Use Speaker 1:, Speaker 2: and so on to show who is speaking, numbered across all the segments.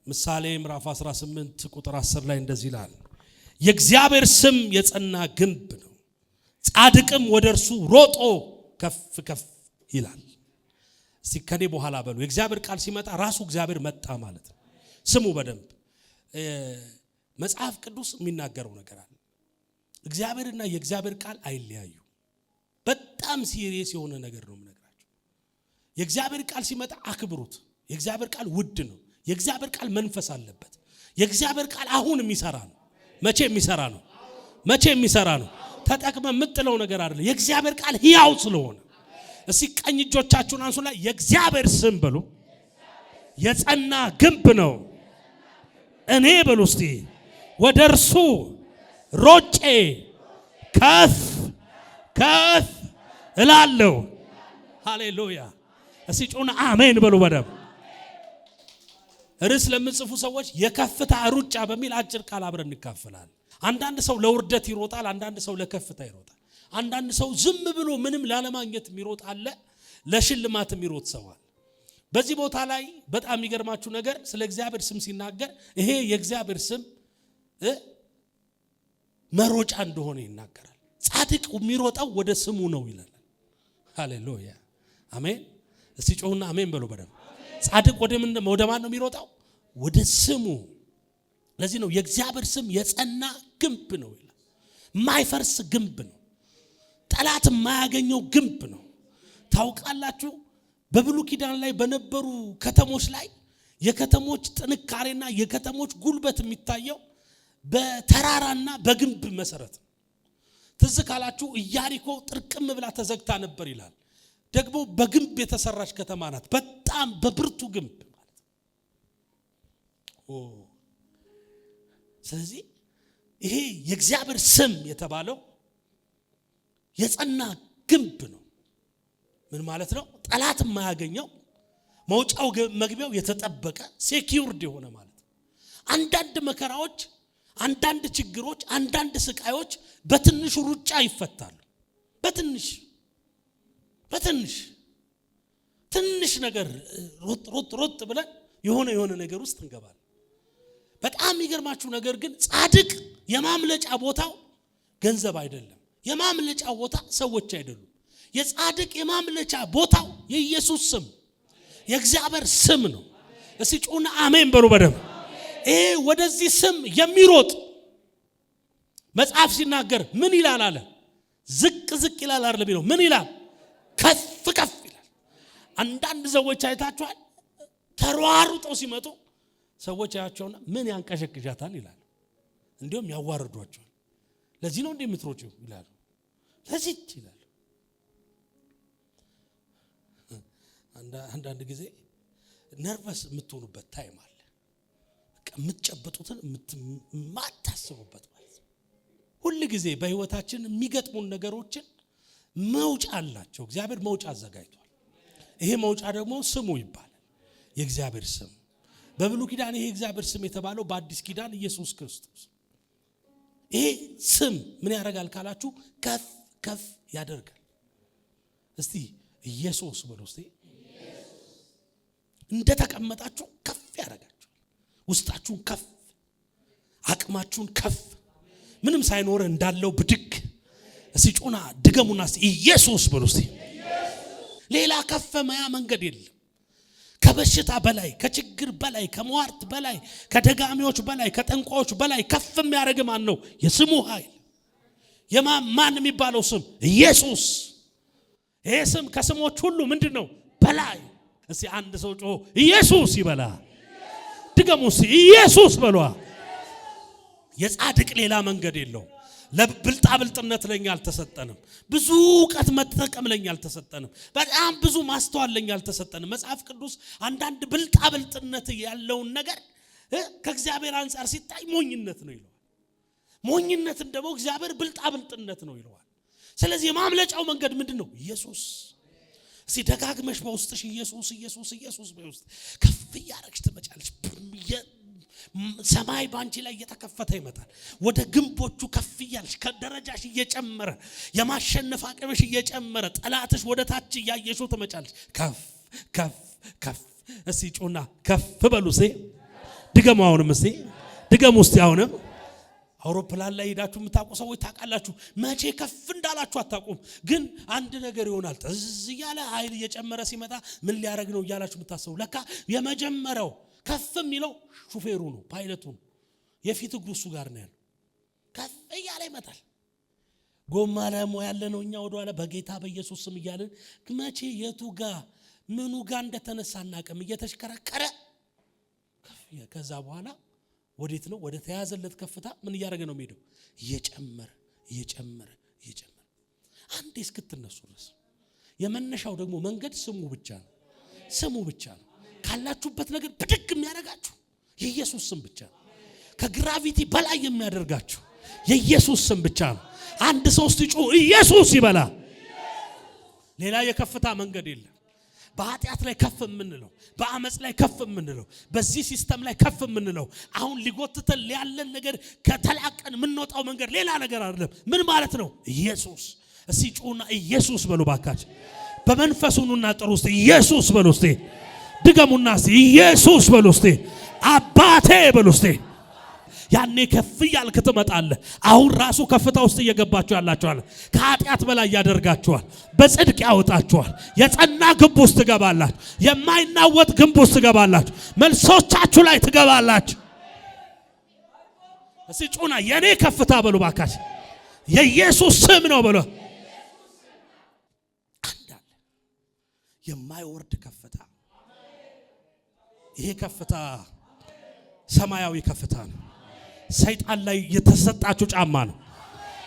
Speaker 1: ምሳሌ ምዕራፍ 18 ቁጥር 10 ላይ እንደዚህ ይላል የእግዚአብሔር ስም የጸና ግንብ ነው ጻድቅም ወደርሱ ሮጦ ከፍ ከፍ ይላል። እስቲ ከኔ በኋላ በሉ የእግዚአብሔር ቃል ሲመጣ ራሱ እግዚአብሔር መጣ ማለት ነው። ስሙ በደንብ መጽሐፍ ቅዱስ የሚናገረው ነገር አለ። እግዚአብሔርና የእግዚአብሔር ቃል አይለያዩ። በጣም ሲሪየስ የሆነ ነገር ነው የምነግራችሁ። የእግዚአብሔር ቃል ሲመጣ አክብሩት። የእግዚአብሔር ቃል ውድ ነው። የእግዚአብሔር ቃል መንፈስ አለበት። የእግዚአብሔር ቃል አሁን የሚሰራ ነው። መቼ የሚሰራ ነው? መቼ የሚሰራ ነው? ተጠቅመ የምጥለው ነገር አይደለም። የእግዚአብሔር ቃል ሕያው ስለሆነ እስቲ ቀኝ እጆቻችሁን አንሱና የእግዚአብሔር ስም በሉ የጸና ግንብ ነው እኔ በሉ እስቲ ወደርሱ ሮጬ ከፍ ከፍ እላለሁ። ሃሌሉያ። እስቲ ጩና አሜን በሉ በደም ርዕስ ለምጽፉ ሰዎች የከፍታ ሩጫ በሚል አጭር ቃል አብረን እንካፈላለን። አንዳንድ ሰው ለውርደት ይሮጣል፣ አንዳንድ ሰው ለከፍታ ይሮጣል። አንዳንድ ሰው ዝም ብሎ ምንም ላለማግኘት የሚሮጥ አለ፣ ለሽልማት የሚሮጥ ሰው አለ። በዚህ ቦታ ላይ በጣም የሚገርማችሁ ነገር ስለ እግዚአብሔር ስም ሲናገር ይሄ የእግዚአብሔር ስም መሮጫ እንደሆነ ይናገራል። ጻድቅ የሚሮጣው ወደ ስሙ ነው ይላል። ሃሌሉያ አሜን። እስቲ ጮሁና አሜን በሉ በደም ጻድቅ ወደ ማን ነው የሚሮጣው? ወደ ስሙ። ለዚህ ነው የእግዚአብሔር ስም የጸና ግንብ ነው ይላል። የማይፈርስ ግንብ ነው። ጠላት የማያገኘው ግንብ ነው። ታውቃላችሁ በብሉይ ኪዳን ላይ በነበሩ ከተሞች ላይ የከተሞች ጥንካሬና የከተሞች ጉልበት የሚታየው በተራራና በግንብ መሰረት ነው። ትዝ ካላችሁ ኢያሪኮ ጥርቅም ብላ ተዘግታ ነበር ይላል። ደግሞ በግንብ የተሰራች ከተማ ናት። በጣም በብርቱ ግንብ ማለት ነው። ስለዚህ ይሄ የእግዚአብሔር ስም የተባለው የጸና ግንብ ነው። ምን ማለት ነው? ጠላት የማያገኘው መውጫው መግቢያው የተጠበቀ ሴኪዩርድ የሆነ ማለት ነው። አንዳንድ መከራዎች፣ አንዳንድ ችግሮች፣ አንዳንድ ስቃዮች በትንሹ ሩጫ ይፈታሉ። በትንሽ ነገር ሮጥ ብለን የሆነ ነገር ውስጥ እንገባለን። በጣም የሚገርማችሁ ነገር ግን ጻድቅ የማምለጫ ቦታው ገንዘብ አይደለም። የማምለጫ ቦታ ሰዎች አይደሉም። የጻድቅ የማምለጫ ቦታው የኢየሱስ ስም የእግዚአብሔር ስም ነው። እስቲ ጩና አሜን በሉ በደም ይሄ ወደዚህ ስም የሚሮጥ መጽሐፍ ሲናገር ምን ይላል አለ? ዝቅ ዝቅ ይላል አይደል ቢለው ምን ይላል? ከፍ ከፍ ይላል። አንዳንድ ሰዎች አይታችኋል ተሯሩጠው ሲመጡ ሰዎች ያያቸውና ምን ያንቀሸቅሻታል ይላል። እንዲሁም ያዋርዷቸዋል። ለዚህ ነው እንደምትሮጪው ይላሉ። ለዚህ ይላል። አንዳንድ ጊዜ ነርቨስ የምትሆኑበት ታይም አለ። በቃ የምትጨብጡትን የማታስቡበት ማለት ነው። ሁሉ ጊዜ በህይወታችን የሚገጥሙን ነገሮችን መውጫ አላቸው። እግዚአብሔር መውጫ አዘጋጅቷል። ይሄ መውጫ ደግሞ ስሙ ይባላል። የእግዚአብሔር ስም በብሉይ ኪዳን ይሄ እግዚአብሔር ስም የተባለው በአዲስ ኪዳን ኢየሱስ ክርስቶስ። ይሄ ስም ምን ያደርጋል ካላችሁ ከፍ ከፍ ያደርጋል። እስቲ ኢየሱስ በሉ እስቲ። እንደተቀመጣችሁ ከፍ ያደርጋችሁ። ውስጣችሁን ከፍ፣ አቅማችሁን ከፍ፣ ምንም ሳይኖር እንዳለው ብድግ። እስቲ ጩና ድገሙና እስቲ ኢየሱስ በሉ እስቲ። ሌላ ከፍ ማያ መንገድ የለም። ከበሽታ በላይ፣ ከችግር በላይ፣ ከሟርት በላይ፣ ከደጋሚዎች በላይ፣ ከጠንቋዮች በላይ ከፍ የሚያደርግ ማን ነው? የስሙ ኃይል። የማን የሚባለው ስም? ኢየሱስ። ይሄ ስም ከስሞች ሁሉ ምንድነው? በላይ። እስቲ አንድ ሰው ጮሆ ኢየሱስ ይበላ። ድገሙ እስቲ ኢየሱስ በሏ። የጻድቅ ሌላ መንገድ የለው። ለብልጣብልጥነት ለኛ አልተሰጠንም። ብዙ ዕውቀት መጠቀም ለኛ አልተሰጠንም። በጣም ብዙ ማስተዋል ለኛ አልተሰጠንም። መጽሐፍ ቅዱስ አንዳንድ ብልጣብልጥነት ያለውን ነገር ከእግዚአብሔር አንፃር ሲታይ ሞኝነት ነው ይለዋል። ሞኝነትን ደግሞ እግዚአብሔር ብልጣብልጥነት ነው ይለዋል። ስለዚህ የማምለጫው መንገድ ምንድነው? ኢየሱስ። እስቲ ደጋግመሽ በውስጥሽ ኢየሱስ ኢየሱስ ኢየሱስ በውስጥ ከፍ ያረግሽ ትመጫለሽ። ሰማይ ባንቺ ላይ እየተከፈተ ይመጣል። ወደ ግንቦቹ ከፍ ያልሽ ከደረጃሽ እየጨመረ የማሸነፍ አቅምሽ እየጨመረ ጠላትሽ ወደ ታች ያየሽው ትመጫለሽ። ከፍ ከፍ ከፍ። እስቲ ጮና ከፍ በሉ። ድገሙ አሁንም እስቲ ድገሙ እስቲ አሁንም። አውሮፕላን ላይ ሄዳችሁ የምታውቁ ሰዎች ታውቃላችሁ፣ መቼ ከፍ እንዳላችሁ አታውቁም። ግን አንድ ነገር ይሆናል እዚህ እያለ ኃይል እየጨመረ ሲመጣ ምን ሊያደርግ ነው እያላችሁ የምታስቡ፣ ለካ የመጀመሪያው ከፍ የሚለው ሹፌሩ ነው፣ ፓይለቱ ነው። የፊት እግሩ እሱ ጋር ነው ያለው። ከፍ እያለ ይመጣል። ጎማ ላይ ያለ ነው። እኛ ወደኋላ በጌታ በኢየሱስ ስም እያልን መቼ የቱ ጋር ምኑ ጋር እንደተነሳ እናቀም እየተሽከረከረ ከዛ በኋላ ወዴት ነው? ወደ ተያዘለት ከፍታ ምን እያደረገ ነው የሚሄደው? እየጨመረ እየጨመረ እየጨመረ አንዴ እስክትነሱ ድረስ። የመነሻው ደግሞ መንገድ ስሙ ብቻ ነው። ስሙ ብቻ ነው ካላችሁበት ነገር ብድግ የሚያደርጋችሁ የኢየሱስ ስም ብቻ ነው። ከግራቪቲ በላይ የሚያደርጋችሁ የኢየሱስ ስም ብቻ ነው። አንድ ሰው ሲጮህ ኢየሱስ ይበላ። ሌላ የከፍታ መንገድ የለም። በኃጢአት ላይ ከፍ የምንለው፣ በአመጽ ላይ ከፍ የምንለው፣ በዚህ ሲስተም ላይ ከፍ የምንለው፣ አሁን ሊጎትተን ያለን ነገር ከተላቀን የምንወጣው መንገድ ሌላ ነገር አይደለም። ምን ማለት ነው? ኢየሱስ። እስቲ ጩና ኢየሱስ በሉ ባካችሁ። በመንፈሱና ጥሩ ውስጥ ኢየሱስ በሉ እስቲ። ድገሙና እስቲ ኢየሱስ በሉ እስቲ። አባቴ በሉ እስቲ። ያኔ ከፍ ያልክ ትመጣለህ። አሁን ራሱ ከፍታ ውስጥ እየገባችሁ ያላችኋል። ከኃጢአት በላይ ያደርጋችኋል። በጽድቅ ያወጣችኋል። የጸና ግንብ ውስጥ ትገባላችሁ። የማይናወጥ ግንብ ውስጥ ትገባላችሁ። መልሶቻችሁ ላይ ትገባላችሁ። እስቲ ጩና የኔ ከፍታ በሉ ባካችሁ። የኢየሱስ ስም ነው በሉ። አንዳለ የማይወርድ ከፍታ። ይሄ ከፍታ ሰማያዊ ከፍታ ነው። ሰይጣን ላይ የተሰጣችሁ ጫማ ነው።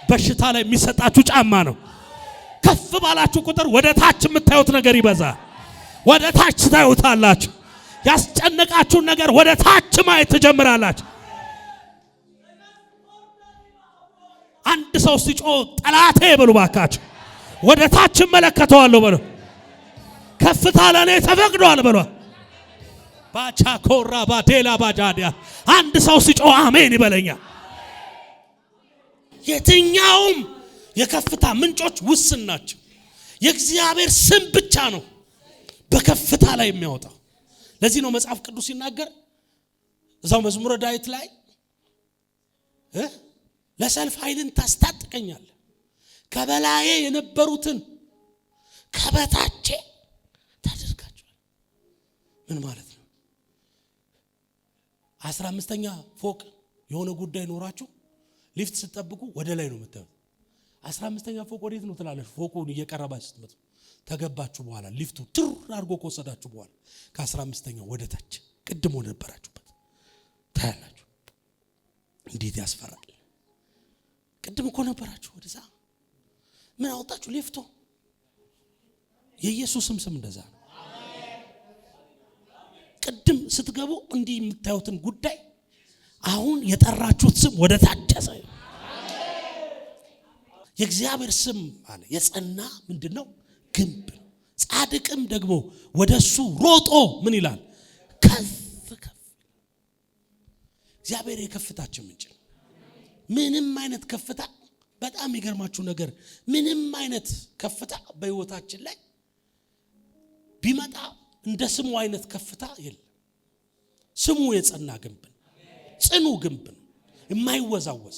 Speaker 1: በሽታ ላይ የሚሰጣችሁ ጫማ ነው። ከፍ ባላችሁ ቁጥር ወደ ታች የምታዩት ነገር ይበዛል። ወደ ታች ታዩታላችሁ። ያስጨነቃችሁን ነገር ወደ ታች ማየት ትጀምራላችሁ። አንድ ሰው ሲጮህ ጠላቴ በሉ ባካችሁ፣ ወደ ታች እመለከተዋለሁ በሉ። ከፍታ ለኔ ተፈቅዷል በሉ። ባቻ ኮራ ባዴላ ባጃዲያ አንድ ሰው ሲጮህ አሜን ይበለኛል። የትኛውም የከፍታ ምንጮች ውስን ናቸው። የእግዚአብሔር ስም ብቻ ነው በከፍታ ላይ የሚያወጣው። ለዚህ ነው መጽሐፍ ቅዱስ ሲናገር እዛው መዝሙረ ዳዊት ላይ ለሰልፍ ኃይልን ታስታጥቀኛለህ፣ ከበላዬ የነበሩትን ከበታቼ ታደርጋቸዋል። ምን ማለት ነው? 15ኛ ፎቅ የሆነ ጉዳይ ኖራችሁ ሊፍት ስትጠብቁ ወደ ላይ ነው የምታዩት። 15ኛ ፎቅ ወዴት ነው ትላለች? ፎቁን እየቀረባችሁ ስትመጡ ተገባችሁ በኋላ ሊፍቱ ትር አድርጎ ከወሰዳችሁ በኋላ ከ15ኛው ወደ ታች ቅድም ወደ ነበራችሁበት ታያላችሁ። እንዴት ያስፈራል! ቅድም እኮ ነበራችሁ ወደዛ። ምን አወጣችሁ? ሊፍቱ። የኢየሱስም ስም እንደዛ ነው። ቅድም ስትገቡ እንዲህ የምታዩትን ጉዳይ አሁን የጠራችሁት ስም ወደ ታደሰ። የእግዚአብሔር ስም አለ የጸና ምንድነው? ግንብ። ጻድቅም ደግሞ ወደሱ ሮጦ ምን ይላል? ከፍ ከፍ። እግዚአብሔር የከፍታችን ምንጭ ነው። ምንም አይነት ከፍታ፣ በጣም ይገርማችሁ ነገር ምንም አይነት ከፍታ በህይወታችን ላይ ቢመጣ እንደ ስሙ አይነት ከፍታ የለም። ስሙ የጸና ግንብ ነው። ጽኑ ግንብ ነው። የማይወዛወዝ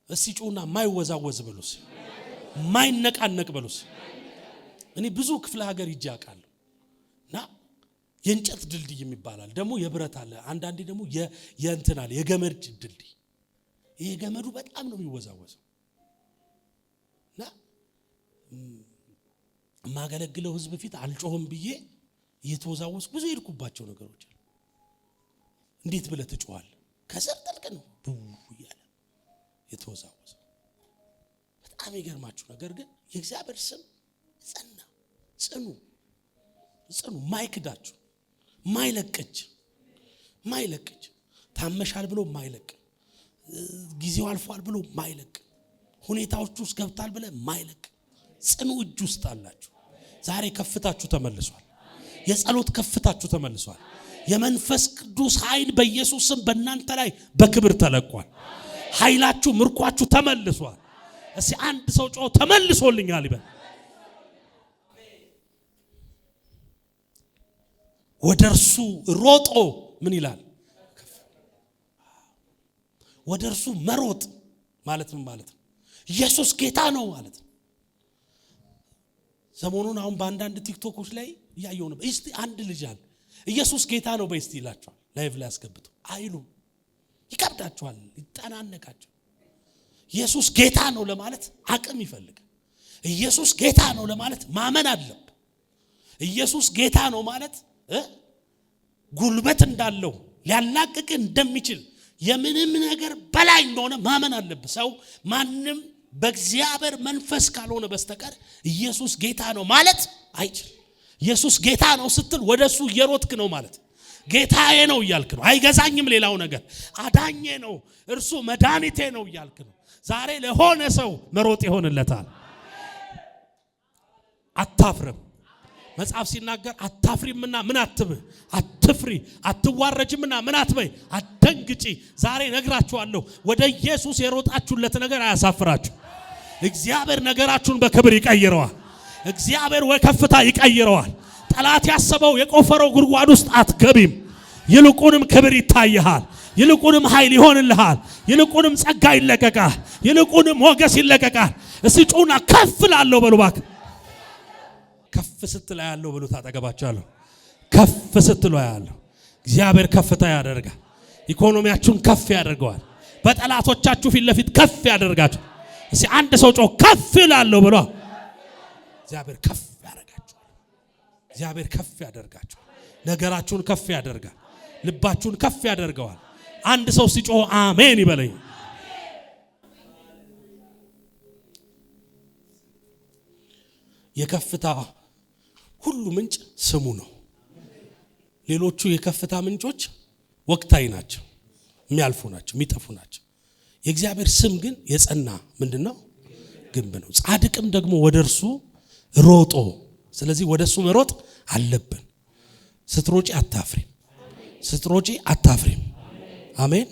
Speaker 1: እስቲ ጩና የማይወዛወዝ በሉስ፣ የማይነቃነቅ በሉስ። እኔ ብዙ ክፍለ ሀገር ሂጄ አውቃለሁ እና የእንጨት ድልድይ የሚባላል ደግሞ የብረት አለ። አንዳንዴ ደግሞ የእንትን አለ የገመድ ድልድይ። ይሄ ገመዱ በጣም ነው የሚወዛወዘው እና ማገለግለው ህዝብ ፊት አልጮህም ብዬ እየተወዛወዝኩ ብዙ ሄድኩባቸው ነገሮች አሉ። እንዴት ብለህ ትጮኻለህ? ከስር ጥልቅ ነው ይያለ የተወዛወዘ። በጣም ይገርማችሁ ነገር ግን የእግዚአብሔር ስም ጸና፣ ጽኑ ማይክዳችሁ፣ ማይለቅጅ ታመሻል ብሎ ማይለቅ፣ ጊዜው አልፏል ብሎ ማይለቅ፣ ሁኔታዎች ውስጥ ገብታል ብለ ማይለቅ ጽኑ እጅ ውስጥ አላችሁ። ዛሬ ከፍታችሁ ተመልሷል። የጸሎት ከፍታችሁ ተመልሷል። የመንፈስ ቅዱስ ኃይል በኢየሱስ ስም በእናንተ ላይ በክብር ተለቋል። ኃይላችሁ ምርኳችሁ ተመልሷል። እስቲ አንድ ሰው ጮህ ተመልሶልኛል ይበል። ወደ እርሱ ሮጦ ምን ይላል? ወደ እርሱ መሮጥ ማለት ምን ማለት ነው? ኢየሱስ ጌታ ነው ማለት ነው። ሰሞኑን አሁን በአንዳንድ ቲክቶኮች ላይ ያየው ነው። እስቲ አንድ ልጅ አለ ኢየሱስ ጌታ ነው በስቲ ይላቸዋል። ላይቭ ላይ አስገብተው አይሉም። ይከብዳቸዋል፣ ይጣናነቃቸው። ኢየሱስ ጌታ ነው ለማለት አቅም ይፈልጋል። ኢየሱስ ጌታ ነው ለማለት ማመን አለበት። ኢየሱስ ጌታ ነው ማለት ጉልበት እንዳለው ሊያላቅቅ እንደሚችል የምንም ነገር በላይ እንደሆነ ማመን አለበት። ሰው ማንም በእግዚአብሔር መንፈስ ካልሆነ በስተቀር ኢየሱስ ጌታ ነው ማለት አይችልም። ኢየሱስ ጌታ ነው ስትል ወደሱ እየሮጥክ ነው ማለት። ጌታዬ ነው እያልክ ነው። አይገዛኝም ሌላው ነገር። አዳኜ ነው፣ እርሱ መድኃኒቴ ነው እያልክ ነው። ዛሬ ለሆነ ሰው መሮጥ ይሆንለታል። አታፍርም። መጽሐፍ ሲናገር አታፍሪምና ምን አትበይ፣ አትፍሪ፣ አትዋረጅምና ምን አትበይ፣ አትደንግጪ። ዛሬ ነግራችኋለሁ፣ ወደ ኢየሱስ የሮጣችሁለት ነገር አያሳፍራችሁ። እግዚአብሔር ነገራችሁን በክብር ይቀይረዋል። እግዚአብሔር ወከፍታ ይቀይረዋል። ጠላት ያሰበው የቆፈረው ጉድጓድ ውስጥ አትገቢም። ይልቁንም ክብር ይታይሃል። ይልቁንም ኃይል ይሆንልሃል። ይልቁንም ጸጋ ይለቀቃል። ይልቁንም ሞገስ ይለቀቃል። እስቲ ጩና ከፍ ላለው በሉ ባክ። ከፍ ስትል ያለው ብሎ ታጠገባቻለሁ። ከፍ ስትል ያለው እግዚአብሔር ከፍታ ያደርጋል። ኢኮኖሚያችሁን ከፍ ያደርገዋል። በጠላቶቻችሁ ፊት ለፊት ከፍ ያደርጋችሁ። እስቲ አንድ ሰው ጮህ ከፍ ላለው ብሎ እግዚአብሔር ከፍ ያደርጋችሁ። እግዚአብሔር ከፍ ያደርጋችሁ። ነገራችሁን ከፍ ያደርጋል። ልባችሁን ከፍ ያደርገዋል። አንድ ሰው ሲጮህ አሜን ይበለኝ። የከፍታ ሁሉ ምንጭ ስሙ ነው። ሌሎቹ የከፍታ ምንጮች ወቅታዊ ናቸው፣ የሚያልፉ ናቸው፣ የሚጠፉ ናቸው። የእግዚአብሔር ስም ግን የጸና ምንድነው? ግንብ ነው። ጻድቅም ደግሞ ወደርሱ ሮጦ። ስለዚህ ወደሱ መሮጥ አለብን። ስትሮጪ አታፍሪም። ስትሮጪ አታፍሪም። አሜን።